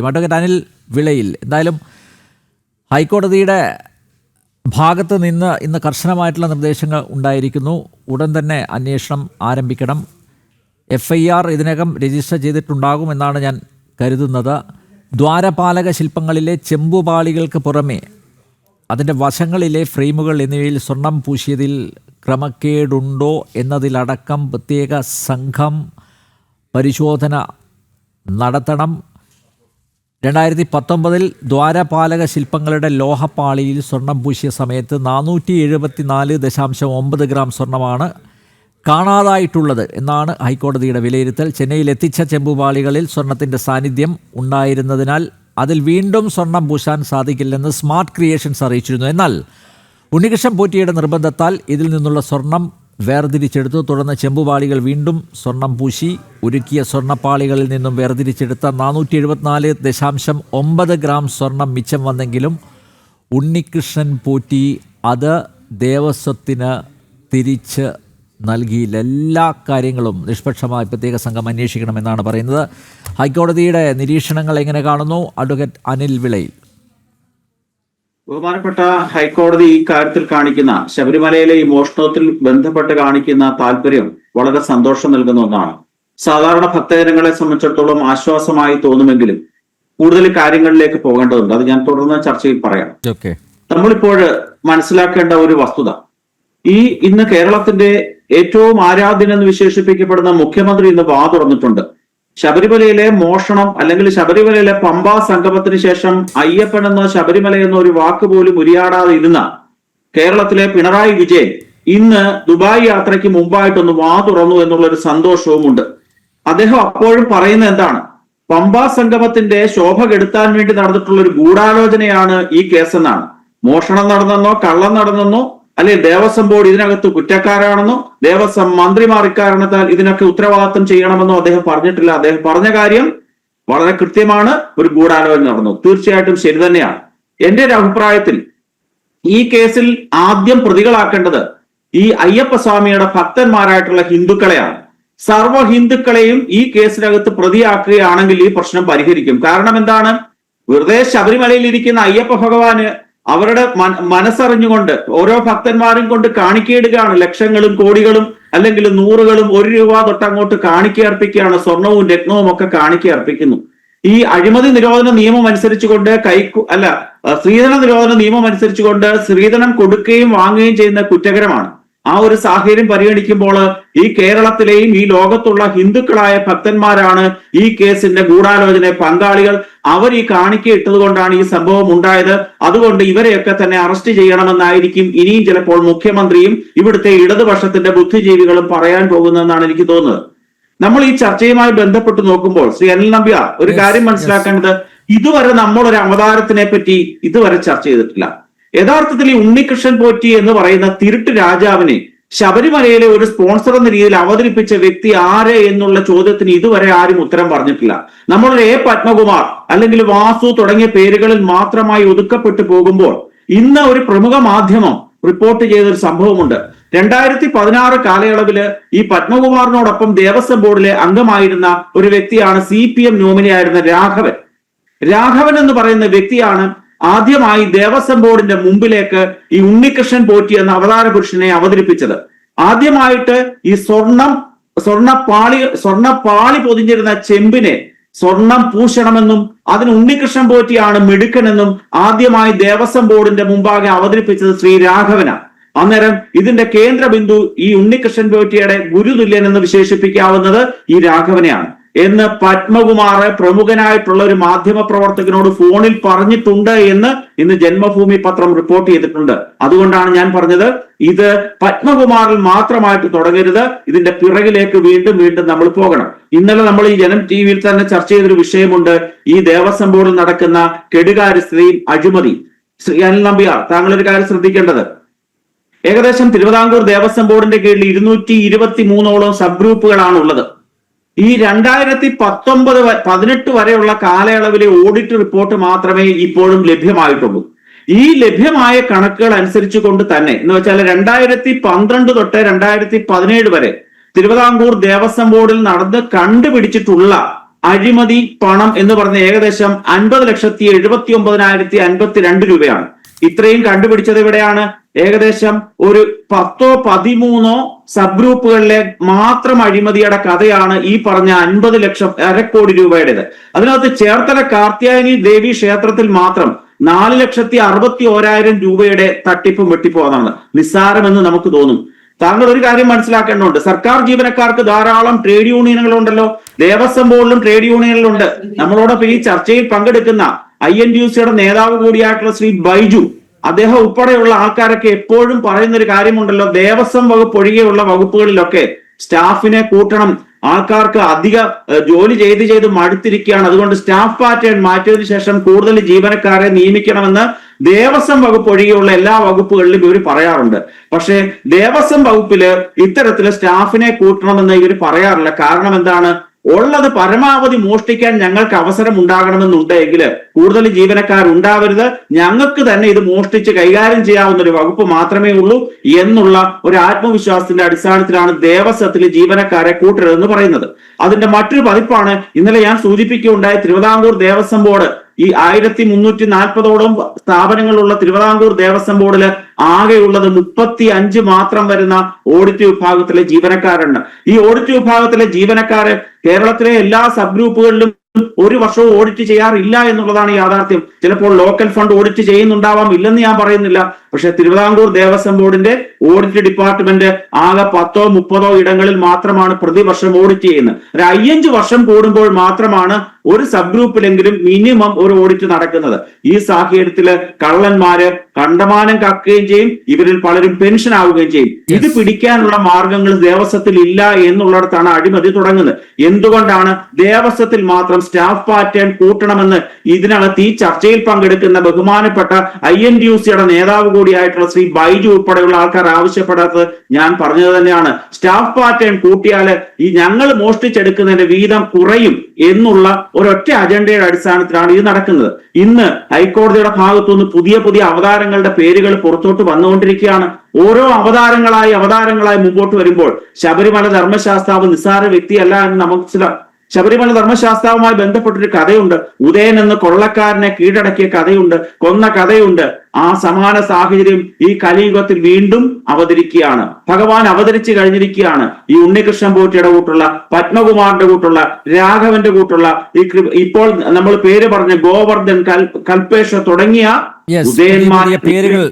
Advocate Anil വിളയിൽ, എന്തായാലും ഹൈക്കോടതിയുടെ ഭാഗത്ത് നിന്ന് ഇന്ന് കർശനമായിട്ടുള്ള നിർദ്ദേശങ്ങൾ ഉണ്ടായിരിക്കുന്നു. ഉടൻ തന്നെ അന്വേഷണം ആരംഭിക്കണം. FIR ഇതിനകം രജിസ്റ്റർ ചെയ്തിട്ടുണ്ടാകുമെന്നാണ് ഞാൻ കരുതുന്നത്. ദ്വാരപാലക ശില്പങ്ങളിലെ ചെമ്പുപാളികൾക്ക് പുറമെ അതിൻ്റെ വശങ്ങളിലെ ഫ്രെയിമുകൾ എന്നിവയിൽ സ്വർണം പൂശിയതിൽ ക്രമക്കേടുണ്ടോ എന്നതിലടക്കം പ്രത്യേക സംഘം പരിശോധന നടത്തണം. 2019 ദ്വാരപാലക ശില്പങ്ങളുടെ ലോഹപ്പാളിയിൽ സ്വർണം പൂശിയ സമയത്ത് 474.9 ഗ്രാം സ്വർണമാണ് കാണാതായിട്ടുള്ളത് എന്നാണ് ഹൈക്കോടതിയുടെ വിലയിരുത്തൽ. ചെന്നൈയിൽ എത്തിച്ച ചെമ്പുപാളികളിൽ സ്വർണത്തിൻ്റെ സാന്നിധ്യം ഉണ്ടായിരുന്നതിനാൽ അതിൽ വീണ്ടും സ്വർണം പൂശാൻ സാധിക്കില്ലെന്ന് സ്മാർട്ട് ക്രിയേഷൻസ് അറിയിച്ചിരുന്നു. എന്നാൽ ഉണ്ണികൃഷ്ണൻ പോറ്റിയുടെ നിർബന്ധത്താൽ ഇതിൽ നിന്നുള്ള സ്വർണം വേർതിരിച്ചെടുത്തു. തുടർന്ന് ചെമ്പുപാളികൾ വീണ്ടും സ്വർണം പൂശി. ഉരുക്കിയ സ്വർണ്ണപ്പാളികളിൽ നിന്നും വേർതിരിച്ചെടുത്ത 474.9 ഗ്രാം സ്വർണം മിച്ചം വന്നെങ്കിലും ഉണ്ണികൃഷ്ണൻ പോറ്റി അത് ദേവസ്വത്തിന് തിരിച്ച് നൽകിയില്ല. എല്ലാ കാര്യങ്ങളും നിഷ്പക്ഷമായി പ്രത്യേക സംഘം അന്വേഷിക്കണമെന്നാണ് പറയുന്നത്. ഹൈക്കോടതിയുടെ നിരീക്ഷണങ്ങൾ എങ്ങനെ കാണുന്നു അഡ്വക്കേറ്റ് അനിൽ വിളയിൽ? ബഹുമാനപ്പെട്ട ഹൈക്കോടതി ഈ കാര്യത്തിൽ കാണിക്കുന്ന ശബരിമലയിലെ ഈ മോഷണത്തിൽ ബന്ധപ്പെട്ട് കാണിക്കുന്ന താല്പര്യം വളരെ സന്തോഷം നൽകുന്ന ഒന്നാണ്. സാധാരണ ഭക്തജനങ്ങളെ സംബന്ധിച്ചിടത്തോളം ആശ്വാസമായി തോന്നുമെങ്കിലും കൂടുതൽ കാര്യങ്ങളിലേക്ക് പോകേണ്ടതുണ്ട്. അത് ഞാൻ തുടർന്ന് ചർച്ചയിൽ പറയാം. നമ്മളിപ്പോൾ മനസ്സിലാക്കേണ്ട ഒരു വസ്തുത, ഇന്ന് കേരളത്തിന്റെ ഏറ്റവും ആരാധ്യൻ എന്ന് വിശേഷിപ്പിക്കപ്പെടുന്ന മുഖ്യമന്ത്രി ഇന്ന് വാ തുറന്നിട്ടുണ്ട്. ശബരിമലയിലെ മോഷണം അല്ലെങ്കിൽ ശബരിമലയിലെ പമ്പാ സംഗമത്തിന് ശേഷം അയ്യപ്പൻ എന്ന ശബരിമല എന്ന ഒരു വാക്ക് പോലും ഉരിയാടാതെ ഇരുന്ന കേരളത്തിലെ പിണറായി വിജയൻ ഇന്ന് ദുബായ് യാത്രയ്ക്ക് മുമ്പായിട്ടൊന്ന് വാ തുറന്നു എന്നുള്ള ഒരു സന്തോഷവുമുണ്ട്. അദ്ദേഹം അപ്പോഴും പറയുന്നത് എന്താണ്? പമ്പാ സംഗമത്തിന്റെ ശോഭ കെടുത്താൻ വേണ്ടി നടന്നിട്ടുള്ള ഒരു ഗൂഢാലോചനയാണ് ഈ കേസെന്നാണ്. മോഷണം നടന്നെന്നോ കള്ളം നടന്നെന്നോ അല്ലെ ദേവസ്വം ബോർഡ് ഇതിനകത്ത് കുറ്റക്കാരാണെന്നോ ദേവസ്വം മന്ത്രിമാർ ഇക്കാരണത്താൽ ഇതിനൊക്കെ ഉത്തരവാദിത്വം ചെയ്യണമെന്നോ അദ്ദേഹം പറഞ്ഞിട്ടില്ല. അദ്ദേഹം പറഞ്ഞ കാര്യം വളരെ കൃത്യമാണ്. ഒരു ഗൂഢാലോചന നടന്നു. തീർച്ചയായിട്ടും ശരി തന്നെയാണ്. എന്റെ ഒരു അഭിപ്രായത്തിൽ ഈ കേസിൽ ആദ്യം പ്രതികളാക്കേണ്ടത് ഈ അയ്യപ്പസ്വാമിയുടെ ഭക്തന്മാരായിട്ടുള്ള ഹിന്ദുക്കളെയാണ്. സർവ്വ ഹിന്ദുക്കളെയും ഈ കേസിനകത്ത് പ്രതിയാക്കുകയാണെങ്കിൽ ഈ പ്രശ്നം പരിഹരിക്കും. കാരണം എന്താണ്? വെറുതെ ശബരിമലയിൽ ഇരിക്കുന്ന അയ്യപ്പ ഭഗവാന് അവരുടെ മനസ്സറിഞ്ഞുകൊണ്ട് ഓരോ ഭക്തന്മാരും കൊണ്ട് കാണിക്കയിടുകയാണ്. ലക്ഷങ്ങളും കോടികളും അല്ലെങ്കിൽ 100കളും 1 രൂപ തൊട്ടങ്ങോട്ട് കാണിക്ക അർപ്പിക്കുകയാണ്. സ്വർണവും രത്നവും ഒക്കെ കാണിക്ക അർപ്പിക്കുന്നു. ഈ അഴിമതി നിരോധന നിയമം അനുസരിച്ചുകൊണ്ട് സ്ത്രീധന നിരോധന നിയമം അനുസരിച്ചുകൊണ്ട് സ്ത്രീധനം കൊടുക്കുകയും വാങ്ങുകയും ചെയ്യുന്ന കുറ്റകരമാണ്. ആ ഒരു സാഹചര്യം പരിഗണിക്കുമ്പോൾ ഈ കേരളത്തിലെയും ഈ ലോകത്തുള്ള ഹിന്ദുക്കളായ ഭക്തന്മാരാണ് ഈ കേസിന്റെ ഗൂഢാലോചന പങ്കാളികൾ. അവർ ഈ കാണിക്ക ഇട്ടത് കൊണ്ടാണ് ഈ സംഭവം ഉണ്ടായത്. അതുകൊണ്ട് ഇവരെയൊക്കെ തന്നെ അറസ്റ്റ് ചെയ്യണമെന്നായിരിക്കും ഇനിയും ചിലപ്പോൾ മുഖ്യമന്ത്രിയും ഇവിടുത്തെ ഇടതുപക്ഷത്തിന്റെ ബുദ്ധിജീവികളും പറയാൻ പോകുന്നതെന്നാണ് എനിക്ക് തോന്നുന്നത്. നമ്മൾ ഈ ചർച്ചയുമായി ബന്ധപ്പെട്ട് നോക്കുമ്പോൾ ശ്രീ അനിൽ നമ്പ്യാർ ഒരു കാര്യം മനസ്സിലാക്കേണ്ടത്, ഇതുവരെ നമ്മളൊരു അവതാരത്തിനെ പറ്റി ഇതുവരെ ചർച്ച ചെയ്തിട്ടില്ല. യഥാർത്ഥത്തിൽ ഈ ഉണ്ണികൃഷ്ണൻ പോറ്റി എന്ന് പറയുന്ന തിരുട്ട് രാജാവിനെ ശബരിമലയിലെ ഒരു സ്പോൺസർ എന്ന രീതിയിൽ അവതരിപ്പിച്ച വ്യക്തി ആര് എന്നുള്ള ചോദ്യത്തിന് ഇതുവരെ ആരും ഉത്തരം പറഞ്ഞിട്ടില്ല. നമ്മളുടെ പത്മകുമാർ അല്ലെങ്കിൽ വാസു തുടങ്ങിയ പേരുകളിൽ മാത്രമായി ഒതുക്കപ്പെട്ടു പോകുമ്പോൾ ഇന്ന് ഒരു പ്രമുഖ മാധ്യമം റിപ്പോർട്ട് ചെയ്തൊരു സംഭവമുണ്ട്. 2016 കാലയളവില് ഈ പത്മകുമാറിനോടൊപ്പം ദേവസ്വം ബോർഡിലെ അംഗമായിരുന്ന ഒരു വ്യക്തിയാണ് CPM നോമിനിയായിരുന്ന രാഘവൻ എന്ന് പറയുന്ന വ്യക്തിയാണ് ആദ്യമായി ദേവസ്വം ബോർഡിന്റെ മുമ്പിലേക്ക് ഈ ഉണ്ണികൃഷ്ണൻ പോറ്റി എന്ന അവതാര പുരുഷനെ അവതരിപ്പിച്ചത്. ആദ്യമായിട്ട് ഈ സ്വർണ്ണപ്പാളി പൊതിഞ്ഞിരുന്ന ചെമ്പിനെ സ്വർണം പൂശണമെന്നും അതിന് ഉണ്ണികൃഷ്ണൻ പോറ്റിയാണ് മിടുക്കനെന്നും ആദ്യമായി ദേവസ്വം ബോർഡിന്റെ മുമ്പാകെ അവതരിപ്പിച്ചത് ശ്രീ രാഘവനാണ്. അന്നേരം ഇതിന്റെ കേന്ദ്ര ബിന്ദു ഈ ഉണ്ണികൃഷ്ണൻ പോറ്റിയുടെ ഗുരുതുല്യൻ എന്ന് വിശേഷിപ്പിക്കാവുന്നത് ഈ രാഘവനെയാണ് എന്ന് പത്മകുമാർ പ്രമുഖനായിട്ടുള്ള ഒരു മാധ്യമ പ്രവർത്തകനോട് ഫോണിൽ പറഞ്ഞിട്ടുണ്ട് എന്ന് ഇന്ന് ജന്മഭൂമി പത്രം റിപ്പോർട്ട് ചെയ്തിട്ടുണ്ട്. അതുകൊണ്ടാണ് ഞാൻ പറഞ്ഞത് ഇത് പത്മകുമാറിൽ മാത്രമായിട്ട് തുടങ്ങരുത്. ഇതിന്റെ പിറകിലേക്ക് വീണ്ടും നമ്മൾ പോകണം. ഇന്നലെ നമ്മൾ ഈ ജനം TV-യിൽ തന്നെ ചർച്ച ചെയ്തൊരു വിഷയമുണ്ട്. ഈ ദേവസ്വം ബോർഡിൽ നടക്കുന്ന കെടുകാര്യസ്ഥതയും അഴിമതി. ശ്രീ അനിൽ നമ്പ്യാർ, താങ്കളൊരു കാര്യം ശ്രദ്ധിക്കേണ്ടത്, ഏകദേശം തിരുവിതാംകൂർ ദേവസ്വം ബോർഡിന്റെ കീഴിൽ 223ഓളം സബ് ഗ്രൂപ്പുകളാണ് ഉള്ളത്. ഈ 2018 വരെയുള്ള കാലയളവിലെ ഓഡിറ്റ് റിപ്പോർട്ട് മാത്രമേ ഇപ്പോഴും ലഭ്യമായിട്ടുള്ളൂ. ഈ ലഭ്യമായ കണക്കുകൾ അനുസരിച്ച് കൊണ്ട് തന്നെ എന്ന് വെച്ചാൽ 2012 തൊട്ട് 2017 വരെ തിരുവിതാംകൂർ ദേവസ്വം ബോർഡിൽ നടന്ന് കണ്ടുപിടിച്ചിട്ടുള്ള അഴിമതി പണം എന്ന് പറഞ്ഞ ഏകദേശം 50,79,052 രൂപയാണ്. ഇത്രയും കണ്ടുപിടിച്ചത് എവിടെയാണ്? ഏകദേശം ഒരു 10-13 സബ് ഗ്രൂപ്പുകളിലെ മാത്രം അഴിമതിയുടെ കഥയാണ് ഈ പറഞ്ഞ 50 ലക്ഷം, 1/2 കോടി രൂപയുടേത്. അതിനകത്ത് ചേർത്തല കാർത്യായനി ദേവി ക്ഷേത്രത്തിൽ മാത്രം 4,61,000 രൂപയുടെ തട്ടിപ്പും വെട്ടിപ്പോന്നതാണ്. നിസ്സാരമെന്ന് നമുക്ക് തോന്നും. താങ്കൾ ഒരു കാര്യം മനസ്സിലാക്കേണ്ടതുണ്ട്. സർക്കാർ ജീവനക്കാർക്ക് ധാരാളം ട്രേഡ് യൂണിയനുകളുണ്ടല്ലോ, ദേവസ്വം ബോർഡിലും ട്രേഡ് യൂണിയനുകളുണ്ട്. നമ്മളോടൊപ്പം ഈ ചർച്ചയിൽ പങ്കെടുക്കുന്ന INTUC-യുടെ നേതാവ് കൂടിയായിട്ടുള്ള ശ്രീ ബൈജു, അദ്ദേഹം ഉൾപ്പെടെയുള്ള ആൾക്കാരൊക്കെ എപ്പോഴും പറയുന്ന ഒരു കാര്യമുണ്ടല്ലോ, ദേവസ്വം വകുപ്പ് ഒഴികെയുള്ള വകുപ്പുകളിലൊക്കെ സ്റ്റാഫിനെ കൂട്ടണം, ആൾക്കാർക്ക് അധിക ജോലി ചെയ്ത് മടുത്തിരിക്കുകയാണ്, അതുകൊണ്ട് സ്റ്റാഫ് പാറ്റേൺ മാറ്റിയതിനു ശേഷം കൂടുതൽ ജീവനക്കാരെ നിയമിക്കണമെന്ന് ദേവസ്വം വകുപ്പ് ഒഴികെയുള്ള എല്ലാ വകുപ്പുകളിലും ഇവർ പറയാറുണ്ട്. പക്ഷേ ദേവസ്വം വകുപ്പില് ഇത്തരത്തില് സ്റ്റാഫിനെ കൂട്ടണമെന്ന് ഇവർ പറയാറില്ല. കാരണം എന്താണ്? ഉള്ളത് പരമാവധി മോഷ്ടിക്കാൻ ഞങ്ങൾക്ക് അവസരം ഉണ്ടാകണമെന്നുണ്ടെങ്കിൽ കൂടുതൽ ജീവനക്കാർ ഉണ്ടാവരുത്, ഞങ്ങൾക്ക് തന്നെ ഇത് മോഷ്ടിച്ച് കൈകാര്യം ചെയ്യാവുന്ന ഒരു വകുപ്പ് മാത്രമേ ഉള്ളൂ എന്നുള്ള ഒരു ആത്മവിശ്വാസത്തിന്റെ അടിസ്ഥാനത്തിലാണ് ദേവസ്വത്തിലെ ജീവനക്കാരെ കൂട്ടരുതെന്ന് പറയുന്നത്. അതിന്റെ മറ്റൊരു പതിപ്പാണ് ഇന്നലെ ഞാൻ സൂചിപ്പിക്കുകയുണ്ടായ തിരുവിതാംകൂർ ദേവസ്വം ബോർഡ്. ഈ 1340ഓളം സ്ഥാപനങ്ങളുള്ള തിരുവിതാംകൂർ ദേവസ്വം ബോർഡില് ആകെയുള്ളത് 35 മാത്രം വരുന്ന ഓഡിറ്റ് വിഭാഗത്തിലെ ജീവനക്കാരുണ്ട്. ഈ ഓഡിറ്റ് വിഭാഗത്തിലെ ജീവനക്കാര് കേരളത്തിലെ എല്ലാ സബ് ഗ്രൂപ്പുകളിലും ഒരു വർഷവും ഓഡിറ്റ് ചെയ്യാറില്ല എന്നുള്ളതാണ് യാഥാർത്ഥ്യം. ചിലപ്പോൾ ലോക്കൽ ഫണ്ട് ഓഡിറ്റ് ചെയ്യുന്നുണ്ടാവാം, ഇല്ലെന്ന് ഞാൻ പറയുന്നില്ല. പക്ഷെ തിരുവിതാംകൂർ ദേവസ്വം ബോർഡിന്റെ ഓഡിറ്റ് ഡിപ്പാർട്ട്മെന്റ് ആകെ 10-30 ഇടങ്ങളിൽ മാത്രമാണ് പ്രതിവർഷം ഓഡിറ്റ് ചെയ്യുന്നത്. ഒരു 5 വർഷം കൂടുമ്പോൾ മാത്രമാണ് ഒരു സബ് ഗ്രൂപ്പിലെങ്കിലും മിനിമം ഒരു ഓഡിറ്റ് നടക്കുന്നത്. ഈ സാഹചര്യത്തില് കള്ളന്മാര് കണ്ടമാനം കക്കുകയും ചെയ്യും, ഇവരിൽ പലരും പെൻഷൻ ആവുകയും ചെയ്യും. ഇത് പിടിക്കാനുള്ള മാർഗങ്ങൾ ദേവസ്വത്തിൽ ഇല്ല എന്നുള്ളിടത്താണ് അഴിമതി തുടങ്ങുന്നത്. എന്തുകൊണ്ടാണ് ദേവസ്വത്തിൽ മാത്രം സ്റ്റാഫ് പാറ്റേൺ കൂട്ടണമെന്ന് ഇതിനകത്ത് ഈ ചർച്ചയിൽ പങ്കെടുക്കുന്ന ബഹുമാനപ്പെട്ട INTUC-യുടെ നേതാവ് കൂടിയായിട്ടുള്ള ശ്രീ ബൈജു ഉൾപ്പെടെയുള്ള ആൾക്കാർ ആവശ്യപ്പെടാത്തത്? ഞാൻ പറഞ്ഞത് തന്നെയാണ്. സ്റ്റാഫ് പാറ്റേൺ കൂട്ടിയാല് ഈ ഞങ്ങൾ മോഷ്ടിച്ചെടുക്കുന്നതിന്റെ വീതം കുറയും എന്നുള്ള ഒരൊറ്റ അജണ്ടയുടെ അടിസ്ഥാനത്തിലാണ് ഇത് നടക്കുന്നത്. ഇന്ന് ഹൈക്കോടതിയുടെ ഭാഗത്തുനിന്ന് പുതിയ അവതാരങ്ങളുടെ പേരുകൾ പുറത്തോട്ട് വന്നുകൊണ്ടിരിക്കുകയാണ്. ഓരോ അവതാരങ്ങളായി മുമ്പോട്ട് വരുമ്പോൾ ശബരിമല ധർമ്മശാസ്താവ് നിസ്സാര വ്യക്തിയല്ല എന്ന് നമുക്ക് ശബരിമല ധർമ്മശാസ്താവുമായി ബന്ധപ്പെട്ടൊരു കഥയുണ്ട്. ഉദയൻ എന്ന കൊള്ളക്കാരനെ കീഴടക്കിയ കഥയുണ്ട്, കൊന്ന കഥയുണ്ട്. ആ സമാന സാഹചര്യം ഈ കലിയുഗത്തിൽ വീണ്ടും അവതരിക്കുകയാണ്. ഭഗവാൻ അവതരിച്ചു കഴിഞ്ഞിരിക്കുകയാണ്. ഈ ഉണ്ണികൃഷ്ണൻ പോറ്റിയുടെ കൂട്ടുള്ള, പത്മകുമാറിന്റെ കൂട്ടുള്ള, രാഘവന്റെ കൂട്ടുള്ള, ഇപ്പോൾ നമ്മൾ പേര് പറഞ്ഞ ഗോവർദ്ധൻ, കൽപേഷ തുടങ്ങിയ ഉദയന്മാരുടെ പേരുകൾ